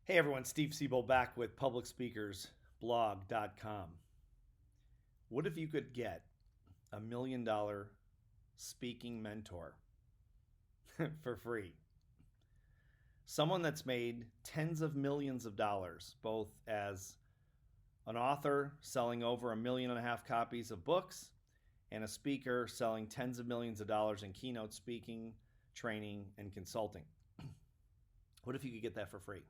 Hey everyone, Steve Siebel back with publicspeakersblog.com. What if you could get $1 million speaking mentor for free? Someone that's made tens of millions of dollars, both as an author selling over 1.5 million copies of books and a speaker selling tens of millions of dollars in keynote speaking, training, and consulting. What if you could get that for free?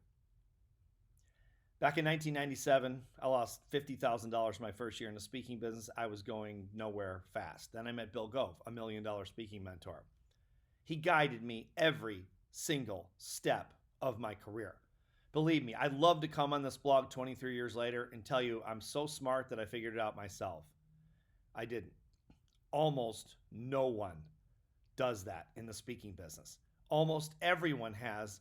Back in 1997, I lost $50,000 my first year in the speaking business. I was going nowhere fast. Then I met Bill Gove, $1 million speaking mentor. He guided me every single step of my career. Believe me, I'd love to come on this blog 23 years later and tell you I'm so smart that I figured it out myself. I didn't. Almost no one does that in the speaking business. Almost everyone has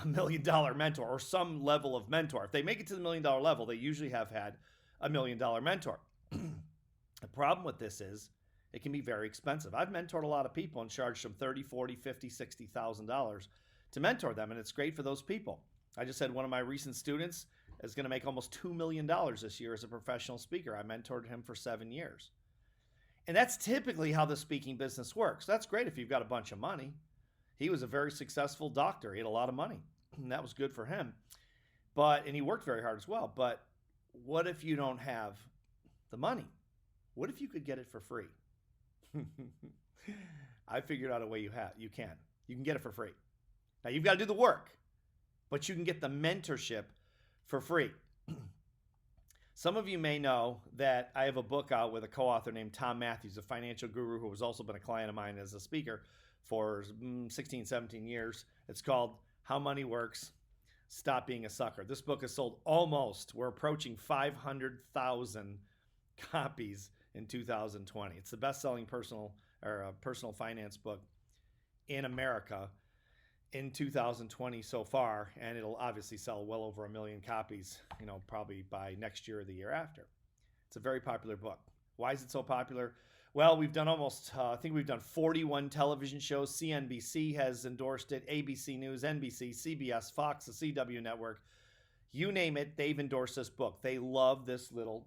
$1 million mentor or some level of mentor. If they make it to the $1 million level, they usually have had a $1 million mentor. The problem with this is it can be very expensive. I've mentored a lot of people and charged them $30, $40, $50, $60,000 to mentor them, and it's great for those people. I just had one of my recent students is going to make almost $2 million this year as a professional speaker. I mentored him for 7 years. And that's typically how the speaking business works. That's great if you've got a bunch of money. He was a very successful doctor. He had a lot of money, and that was good for him. And he worked very hard as well. But what if you don't have the money? What if you could get it for free? I figured out a way you can. You can get it for free. Now you've got to do the work, but you can get the mentorship for free. Some of you may know that I have a book out with a co-author named Tom Matthews, a financial guru who has also been a client of mine as a speaker for 16, 17 years. It's called How Money Works, Stop Being a Sucker. This book has sold we're approaching 500,000 copies in 2020. It's the best-selling personal finance book in America in 2020 so far, and it'll obviously sell well over 1 million copies, probably by next year or the year after. It's a very popular book. Why is it so popular? Well, we've done I think we've done 41 television shows. CNBC has endorsed it, ABC News, NBC, CBS, Fox, the CW network. You name it, they've endorsed this book. They love this little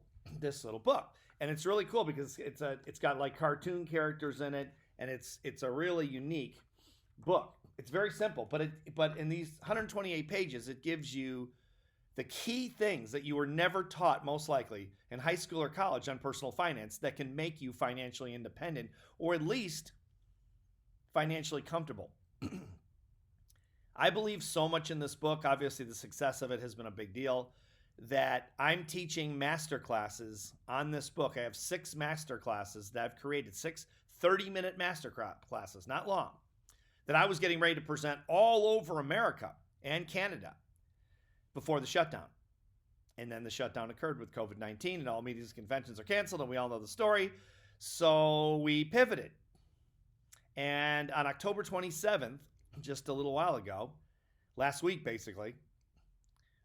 book. And it's really cool because it's got like cartoon characters in it, and it's a really unique book. It's very simple, but in these 128 pages, it gives you the key things that you were never taught, most likely, in high school or college on personal finance that can make you financially independent or at least financially comfortable. I believe so much in this book. Obviously, the success of it has been a big deal that I'm teaching master classes on this book. I have 6 master classes that I've created, 6 30-minute master classes, not long, that I was getting ready to present all over America and Canada before the shutdown. And then the shutdown occurred with COVID-19 and all meetings and conventions are canceled, and we all know the story. So we pivoted. And on October 27th, just a little while ago, last week basically,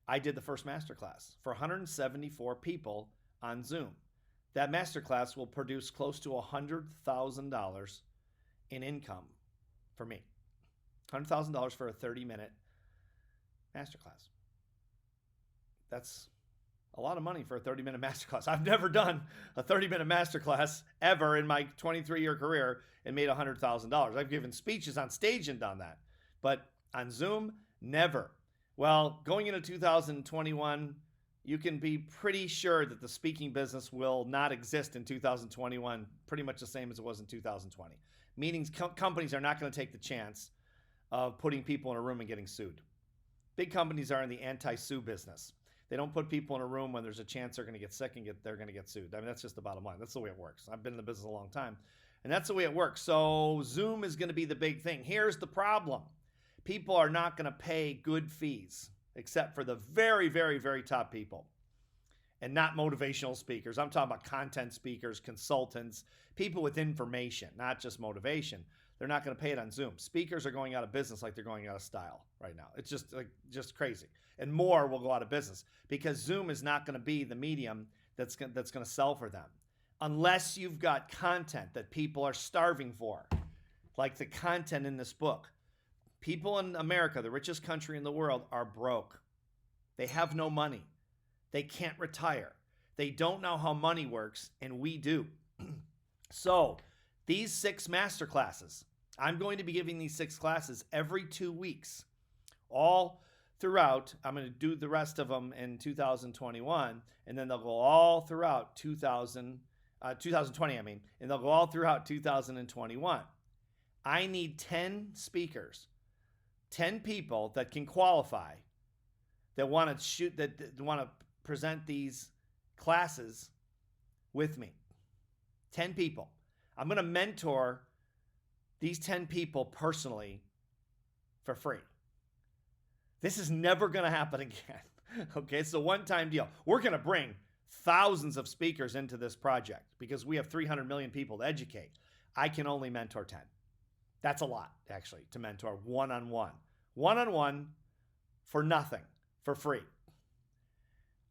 I did the first masterclass for 174 people on Zoom. That masterclass will produce close to $100,000 in income for me. $100,000 for a 30-minute masterclass. That's a lot of money for a 30-minute masterclass. I've never done a 30-minute masterclass ever in my 23-year career and made $100,000. I've given speeches on stage and done that. But on Zoom, never. Well, going into 2021, you can be pretty sure that the speaking business will not exist in 2021, pretty much the same as it was in 2020. Meaning companies are not going to take the chance of putting people in a room and getting sued. Big companies are in the anti-sue business. They don't put people in a room when there's a chance they're going to get sick and they're going to get sued. I mean, that's just the bottom line. That's the way it works. I've been in the business a long time, and that's the way it works. So Zoom is going to be the big thing. Here's the problem. People are not going to pay good fees except for the very, very, very top people, and not motivational speakers. I'm talking about content speakers, consultants, people with information, not just motivation. They're not going to pay it on Zoom. Speakers are going out of business like they're going out of style right now. It's just crazy. And more will go out of business because Zoom is not going to be the medium that's going to sell for them unless you've got content that people are starving for, like the content in this book. People in America, the richest country in the world, are broke. They have no money. They can't retire. They don't know how money works, and we do. So these 6 master classes, I'm going to be giving these 6 classes every 2 weeks, all throughout. I'm going to do the rest of them in 2021, and then they'll go all throughout 2020, and they'll go all throughout 2021. I need 10 speakers, 10 people that can qualify, that want to present these classes with me. 10 people. I'm going to mentor these 10 people personally for free. This is never going to happen again. Okay, it's a one-time deal. We're going to bring thousands of speakers into this project because we have 300 million people to educate. I can only mentor 10. That's a lot, actually, to mentor one-on-one. One-on-one for nothing, for free.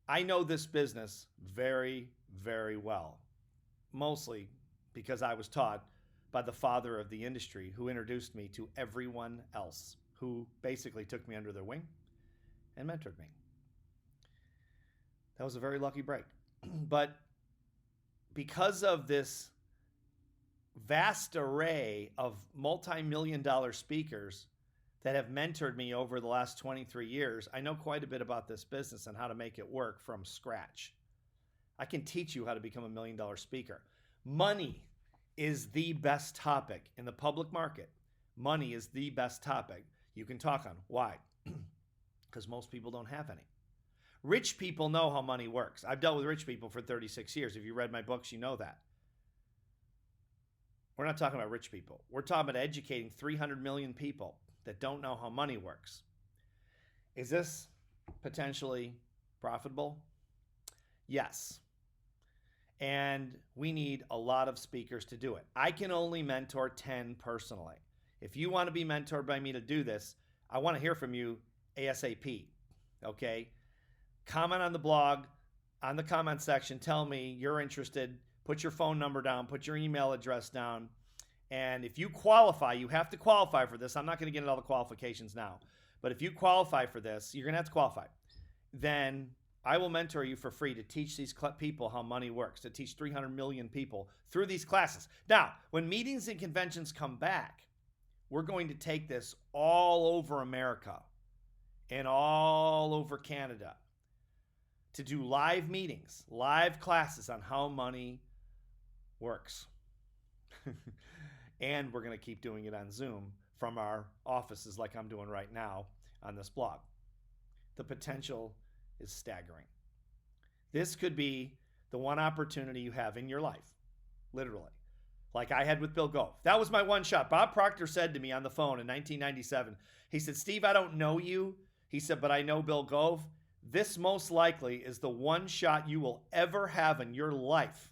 I know this business very, very well, mostly because I was taught by the father of the industry who introduced me to everyone else, who basically took me under their wing and mentored me. That was a very lucky break. But because of this vast array of multi-million-dollar speakers that have mentored me over the last 23 years, I know quite a bit about this business and how to make it work from scratch. I can teach you how to become a $1 million speaker. Money is the best topic in the public market. Money is the best topic you can talk on. Why? Because most people don't have any. Rich people know how money works. I've dealt with rich people for 36 years. If you read my books, you know that. We're not talking about rich people. We're talking about educating 300 million people that don't know how money works. Is this potentially profitable? Yes. And we need a lot of speakers to do it. I can only mentor 10 personally. If you want to be mentored by me to do this, I want to hear from you ASAP. Okay? Comment on the blog, on the comment section. Tell me you're interested. Put your phone number down. Put your email address down. And if you qualify, you have to qualify for this. I'm not going to get into all the qualifications now. But if you qualify for this, you're going to have to qualify. Then I will mentor you for free to teach these people how money works, to teach 300 million people through these classes. Now, when meetings and conventions come back, we're going to take this all over America and all over Canada to do live meetings, live classes on how money works. And we're going to keep doing it on Zoom from our offices like I'm doing right now on this blog. The potential is staggering. This could be the one opportunity you have in your life, literally, like I had with Bill Gove. That was my one shot. Bob Proctor said to me on the phone in 1997, he said, Steve, I don't know you. He said, but I know Bill Gove. This most likely is the one shot you will ever have in your life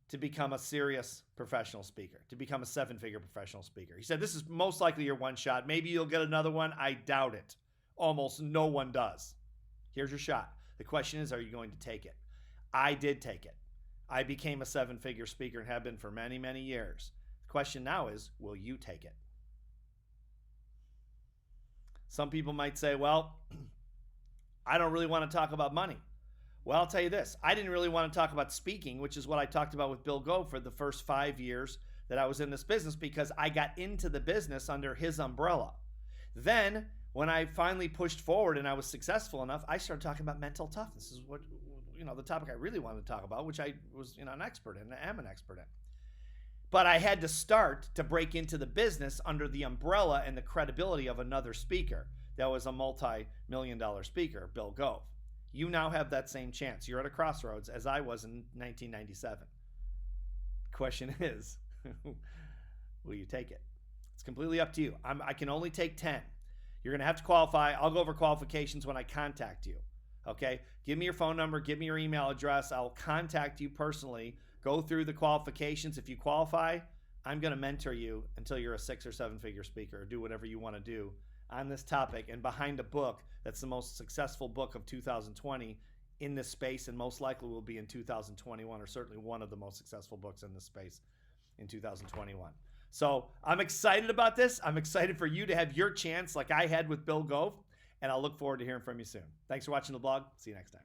to become a serious professional speaker, to become a 7-figure professional speaker. He said, this is most likely your one shot. Maybe you'll get another one. I doubt it. Almost no one does. Here's your shot. The question is, are you going to take it? I did take it. I became a 7-figure speaker and have been for many, many years. The question now is, will you take it? Some people might say, well, I don't really want to talk about money. Well, I'll tell you this. I didn't really want to talk about speaking, which is what I talked about with Bill Gove for the first 5 years that I was in this business, because I got into the business under his umbrella. Then, when I finally pushed forward and I was successful enough, I started talking about mental toughness. This is what, the topic I really wanted to talk about, which I was, an expert in, and am an expert in. But I had to start to break into the business under the umbrella and the credibility of another speaker that was a multi-million-dollar speaker, Bill Gove. You now have that same chance. You're at a crossroads, as I was in 1997. The question is, will you take it? It's completely up to you. I can only take 10. You're going to have to qualify. I'll go over qualifications when I contact you. Okay? Give me your phone number. Give me your email address. I'll contact you personally. Go through the qualifications. If you qualify, I'm going to mentor you until you're a 6 or 7-figure speaker, or do whatever you want to do on this topic, and behind a book that's the most successful book of 2020 in this space, and most likely will be in 2021, or certainly one of the most successful books in this space in 2021. So I'm excited about this. I'm excited for you to have your chance like I had with Bill Gove. and I'll look forward to hearing from you soon. Thanks for watching the blog. See you next time.